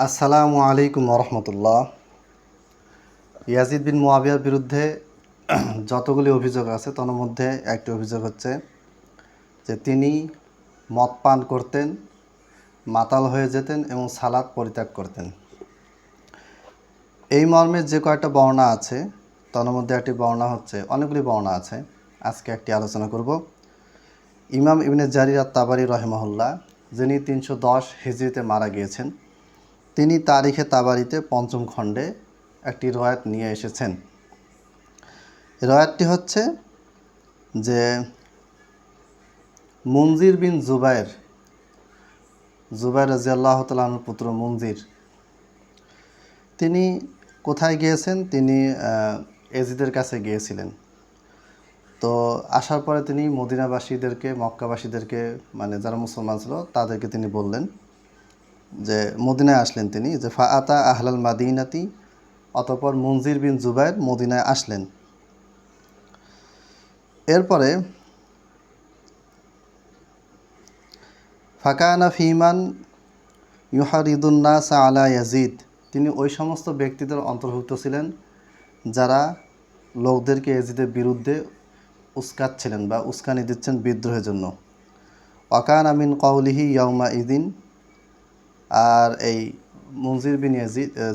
আসসালামু আলাইকুম রহমতুল্লাহ। ইয়াজিদ বিন মুয়াবিয়ার বিরুদ্ধে যতগুলি অভিযোগ আছে তার মধ্যে একটি অভিযোগ হচ্ছে যে তিনি মদ পান করতেন, মাতাল হয়ে যেতেন এবং সালাত পরিত্যাগ করতেন। এই মর্মে যে কয়েকটা বর্ণনা আছে তার মধ্যে একটি বর্ণনা হচ্ছে, অনেকগুলি বর্ণনা আছে, আজকে একটি আলোচনা করব। ইমাম ইবনে জারির আত-তাবারি রহিমাহুল্লাহ, যিনি 310 হিজরিতে মারা গিয়েছেন, তিনি তারিখে তাবারিতে পঞ্চম খণ্ডে একটি রয়াত নিয়ে এসেছেন। রয়াতটি হচ্ছে যে মুনজির বিন জুবাইর রাদিয়াল্লাহু তাআলা আনহুর পুত্র মুনজির, তিনি কোথায় গিয়েছেন? তিনি এজিদের কাছে গিয়েছিলেন। তো আসার পরে তিনি মদিনাবাসীদেরকে, মক্কাবাসীদেরকে, মানে যারা মুসলমান ছিল তাদেরকে তিনি বললেন যে মদিনায় আসলেন তিনি, যে ফাআতা আহলাল মাদিনাতি, অতঃপর মুনজির বিন জুবাইর মদিনায় আসলেন। এরপরে ফাকানা ফিমান ইউহারিদুন্নাস আলা ইয়াজিদ, তিনি ওই সমস্ত ব্যক্তিদের অন্তর্ভুক্ত ছিলেন যারা লোকদেরকে ইয়াজিদের বিরুদ্ধে উস্কাচ্ছিলেন বা উস্কানি দিচ্ছেন বিদ্রোহের জন্য। ওয়াকানা মিন কওলিহি ইয়াউমা ইদিন, আর এই মুনজির বিন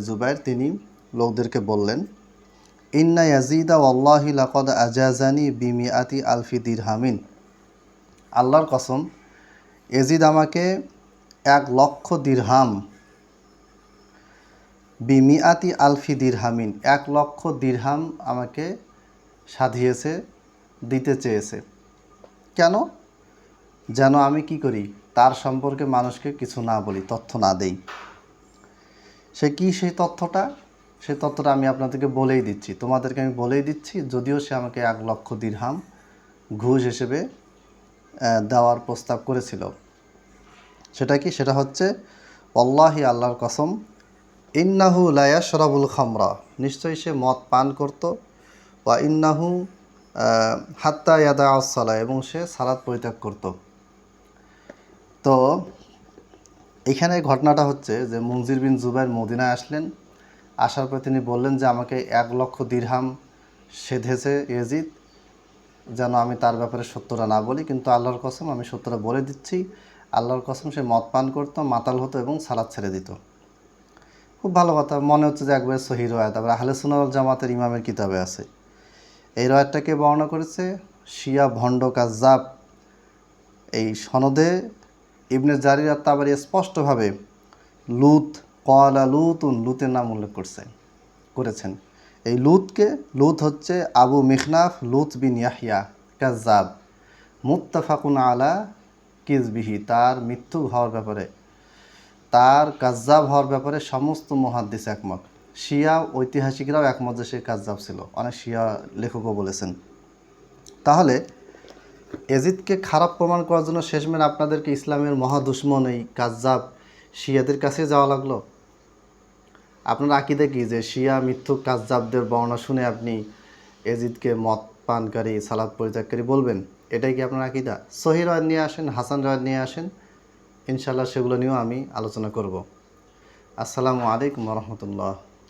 জুবাইর তিনি লোকদেরকে বললেন, ইন্না ইয়াজিদা ওয়াল্লাহি লাকাদ আজাজানি বিমিআতি আলফি দিরহামিন, আল্লাহর কসম ইয়াজিদ আমাকে 1,00,000 দিরহাম, বিমিআতি আলফি দিরহামিন, 1,00,000 দিরহাম আমাকে সাধিয়েছে, দিতে চেয়েছে। কেন? যেন আমি কি করি? তার সম্পর্কে মানুষকে কিছু না বলি, তথ্য না দেই। সেই তথ্যটা? সেই তথ্যটা আমি আপনাদেরকে বলেই দিচ্ছি, তোমাদেরকে আমি বলেই দিচ্ছি, যদিও সে আমাকে 1,00,000 দিরহাম ঘুষ হিসেবে দেওয়ার প্রস্তাব করেছিল। সেটা কি? সেটা হচ্ছে আল্লাহি, আল্লাহর কসম, ইন্নাহু লা ইয়াশরাবুল খামরা, নিশ্চয়ই সে মদ পান করত, ওয়া ইন্নাহু হাত্তা ইয়াদা আস-সালাহ, এবং সে সালাত পরিত্যাগ করত। তো এখানে ঘটনাটা হচ্ছে যে মুনজির বিন জুবাইর মদিনায় আসলেন। আসার পর তিনি বললেন যে আমাকে 1,00,000 দিরহাম সেধেছে ইয়াজিদ, যেন আমি তার ব্যাপারে সত্যটা না বলি, কিন্তু আল্লাহর কসম আমি সত্যটা বলে দিচ্ছি। আল্লাহর কসম সে মদ পান করতো, মাতাল হতো এবং সালাত ছেড়ে দিত। খুব ভালো কথা, মনে হচ্ছে যে একবারে সহিহ রয়াত, আবার আহলে সুন্নাহ ওয়াল জামাতের ইমামের কিতাবে আছে। এই রয়াতটাকে বর্ণনা করেছে শিয়া ভণ্ড কাজ্জাব। এই সনদে ইবনে জারির আত-তাবারি স্পষ্টভাবে লুত, ক্বালা লুতুন, লুতের নাম উল্লেখ করেছেন। এই লুত হচ্ছে আবু মিখনাফ লুত বিন ইয়াহইয়া কাজ্জাব, মুত্তাফাকুন আলা কিজবিহি, তার মৃত্যু হওয়ার ব্যাপারে, তার কাজ্জাব হওয়ার ব্যাপারে সমস্ত মুহাদ্দিস একমত। শিয়া ঐতিহাসিকরাও একমত যে সে কাজ্জাব ছিল, অনেক শিয়া লেখকও বলেছেন। তাহলে ইয়াজিদকে খারাপ প্রমাণ করার জন্য শেষমেশ আপনাদেরকে ইসলামের মহাদুশমন এই কাজ্জাব শিয়াদের কাছে যাওয়া লাগলো। আপনার আকীদা কি যে শিয়া মিথ্যুক কাজ্জাবদের বর্ণনা শুনে আপনি ইয়াজিদকে মদ পানকারী, সালাত পরিত্যাগকারী বলবেন? এটাই কি আপনার আকীদা? সহিহ রয়াত নিয়ে আসেন, হাসান রয়াত নিয়ে আসেন, ইনশাআল্লাহ সেগুলো নিয়েও আমি আলোচনা করব। আসসালামু আলাইকুম রহমতুল্লাহ।